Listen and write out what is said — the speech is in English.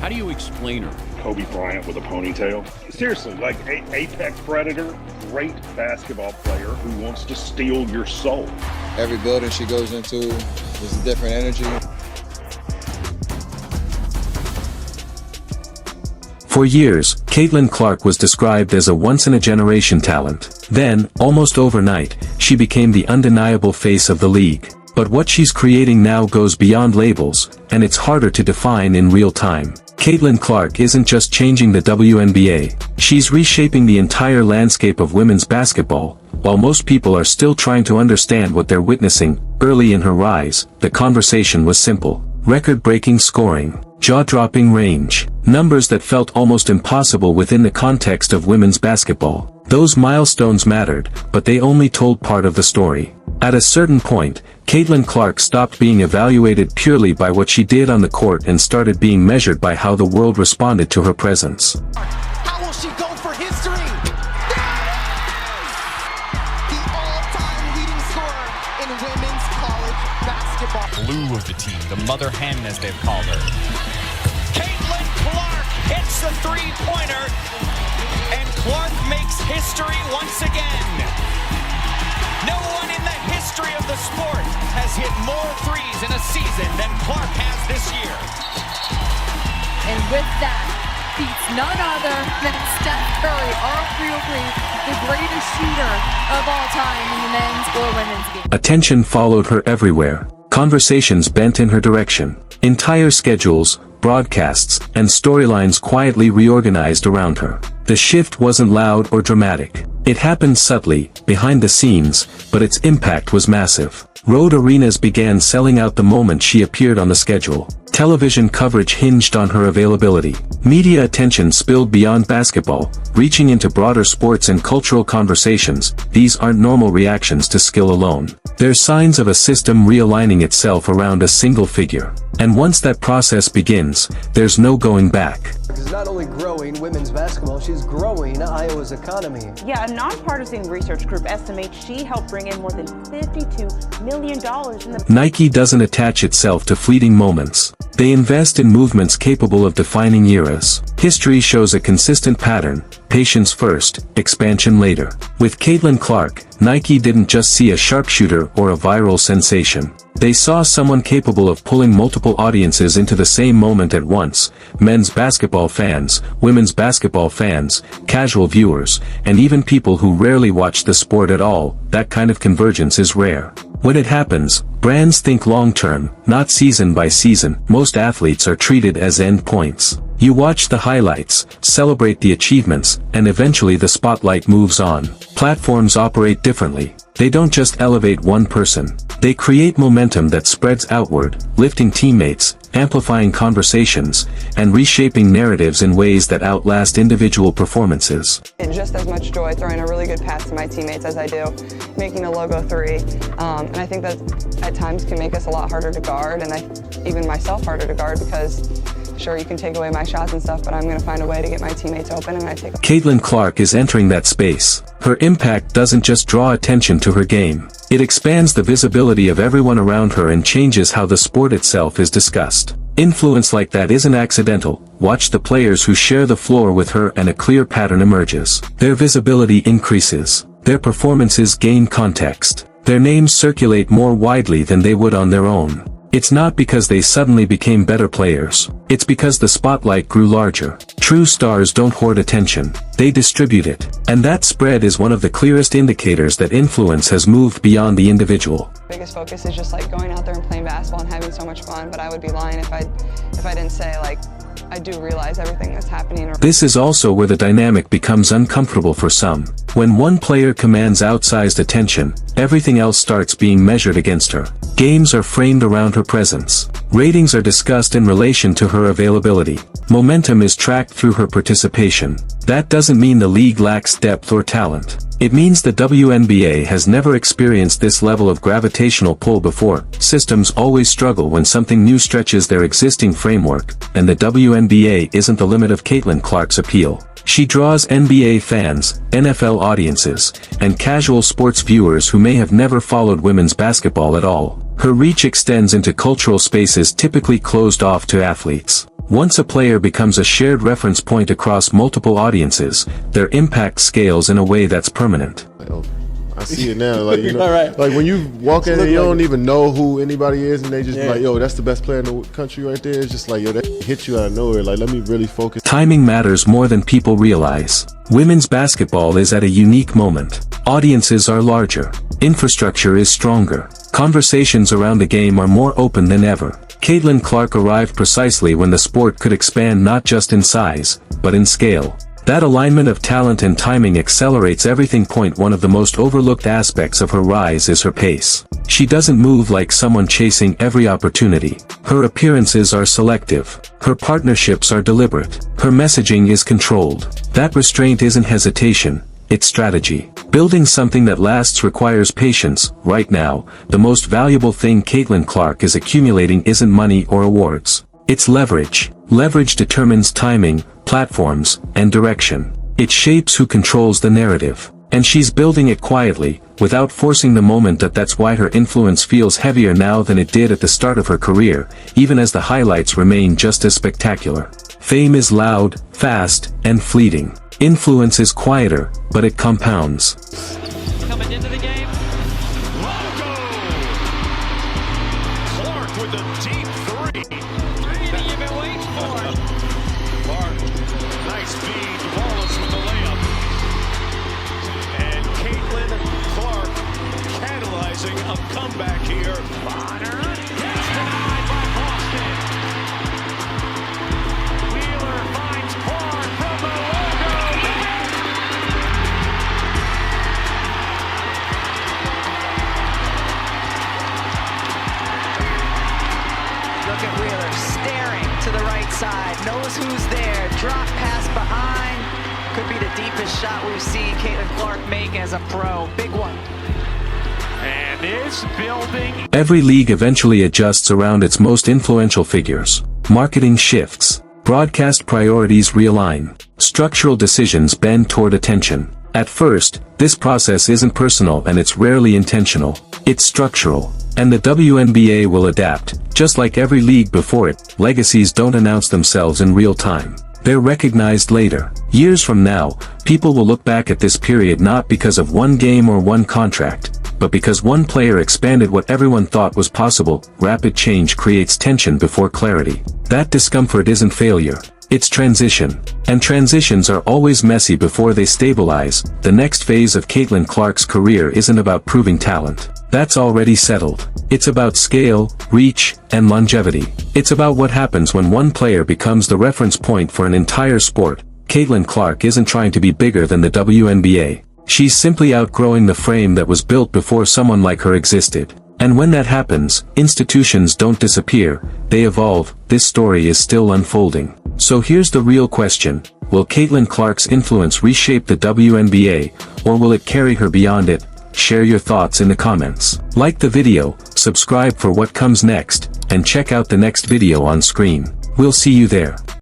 How do you explain her? Kobe Bryant with a ponytail. Seriously, like apex predator, great basketball player who wants to steal your soul. Every building she goes into is a different energy. For years, Caitlin Clark was described as a once-in-a-generation talent. Then, almost overnight, she became the undeniable face of the league. But what she's creating now goes beyond labels, and it's harder to define in real time. Caitlin Clark isn't just changing the WNBA, she's reshaping the entire landscape of women's basketball. While most people are still trying to understand what they're witnessing, early in her rise, the conversation was simple. Record-breaking scoring, jaw-dropping range, numbers that felt almost impossible within the context of women's basketball. Those milestones mattered, but they only told part of the story. At a certain point, Caitlin Clark stopped being evaluated purely by what she did on the court and started being measured by how the world responded to her presence. How will she go for history? The all-time leading scorer in women's college basketball. Glue of the team, the mother hen as they've called her. Caitlin Clark hits the three-pointer, and Clark makes history once again. No one in the history of the sport has hit more threes in a season than Clark has this year. And with that, beats none other than Steph Curry, arguably the greatest shooter of all time in the men's or women's game. Attention followed her everywhere. Conversations bent in her direction. Entire schedules, broadcasts, and storylines quietly reorganized around her. The shift wasn't loud or dramatic. It happened subtly, behind the scenes, but its impact was massive. Road arenas began selling out the moment she appeared on the schedule. Television coverage hinged on her availability. Media attention spilled beyond basketball, reaching into broader sports and cultural conversations. These aren't normal reactions to skill alone. They're signs of a system realigning itself around a single figure. And once that process begins, there's no going back. She's not only growing women's basketball, she's growing Iowa's economy. Yeah, a nonpartisan research group estimates she helped bring in more than $52 million in the... Nike doesn't attach itself to fleeting moments. They invest in movements capable of defining eras. History shows a consistent pattern: patience first, expansion later. With Caitlin Clark, Nike didn't just see a sharpshooter or a viral sensation. They saw someone capable of pulling multiple audiences into the same moment at once: men's basketball fans, women's basketball fans, casual viewers, and even people who rarely watch the sport at all. That kind of convergence is rare. When it happens, brands think long-term, not season by season. Most athletes are treated as endpoints. You watch the highlights, celebrate the achievements, and eventually the spotlight moves on. Platforms operate differently. They don't just elevate one person. They create momentum that spreads outward, lifting teammates, amplifying conversations, and reshaping narratives in ways that outlast individual performances. It's just as much joy throwing a really good pass to my teammates as I do making a logo three. And I think that at times can make us a lot harder to guard, and even myself harder to guard, because sure, you can take away my shots and stuff, but I'm going to find a way to get my teammates open, and I take... Caitlin Clark is entering that space. Her impact doesn't just draw attention to her game. It expands the visibility of everyone around her and changes how the sport itself is discussed. Influence like that isn't accidental. Watch the players who share the floor with her and a clear pattern emerges. Their visibility increases. Their performances gain context. Their names circulate more widely than they would on their own. It's not because they suddenly became better players. It's because the spotlight grew larger. True stars don't hoard attention. They distribute it. And that spread is one of the clearest indicators that influence has moved beyond the individual. Biggest focus is just like going out there and playing basketball and having so much fun, but I would be lying if I didn't say, like, I do realize everything that's happening. This is also where the dynamic becomes uncomfortable for some. When one player commands outsized attention, everything else starts being measured against her. Games are framed around her presence. Ratings are discussed in relation to her availability. Momentum is tracked through her participation. That doesn't mean the league lacks depth or talent. It means the WNBA has never experienced this level of gravitational pull before. Systems always struggle when something new stretches their existing framework, and the WNBA isn't the limit of Caitlin Clark's appeal. She draws NBA fans, NFL audiences, and casual sports viewers who may have never followed women's basketball at all. Her reach extends into cultural spaces typically closed off to athletes. Once a player becomes a shared reference point across multiple audiences, their impact scales in a way that's permanent. I see it now, like, you know, like when you walk in and you don't even know who anybody is, and they just be like, yo, that's the best player in the country right there. It's just like, yo, that hit you out of nowhere. Like, let me really focus. Timing matters more than people realize. Women's basketball is at a unique moment. Audiences are larger. Infrastructure is stronger. Conversations around the game are more open than ever. Caitlin Clark arrived precisely when the sport could expand not just in size, but in scale. That alignment of talent and timing accelerates everything. One of the most overlooked aspects of her rise is her pace. She doesn't move like someone chasing every opportunity. Her appearances are selective. Her partnerships are deliberate. Her messaging is controlled. That restraint isn't hesitation, it's strategy. Building something that lasts requires patience. Right now, the most valuable thing Caitlin Clark is accumulating isn't money or awards. It's leverage. Leverage determines timing, platforms, and direction. It shapes who controls the narrative. And she's building it quietly, without forcing the moment. That's why her influence feels heavier now than it did at the start of her career, even as the highlights remain just as spectacular. Fame is loud, fast, and fleeting. Influence is quieter, but it compounds. Coming into the game. Clark with a deep three. Everything you've been waiting for. Clark, nice feed. Wallace with the layup. And Caitlin Clark catalyzing a comeback here. Bonner gets denied by Boston. Wheeler finds Clark from the logo. Look at Wheeler staring to the right side, knows who's there, drop pass behind. Could be the deepest shot we've seen Caitlin Clark make as a pro. Big one. And is building. Every league eventually adjusts around its most influential figures. Marketing shifts. Broadcast priorities realign. Structural decisions bend toward attention. At first, this process isn't personal and it's rarely intentional. It's structural. And the WNBA will adapt. Just like every league before it, legacies don't announce themselves in real time. They're recognized later. Years from now, people will look back at this period not because of one game or one contract, but because one player expanded what everyone thought was possible. Rapid change creates tension before clarity. That discomfort isn't failure. It's transition. And transitions are always messy before they stabilize. The next phase of Caitlin Clark's career isn't about proving talent. That's already settled. It's about scale, reach, and longevity. It's about what happens when one player becomes the reference point for an entire sport. Caitlin Clark isn't trying to be bigger than the WNBA. She's simply outgrowing the frame that was built before someone like her existed. And when that happens, institutions don't disappear, they evolve. This story is still unfolding. So here's the real question. Will Caitlin Clark's influence reshape the WNBA, or will it carry her beyond it? Share your thoughts in the comments. Like the video, subscribe for what comes next, and check out the next video on screen. We'll see you there.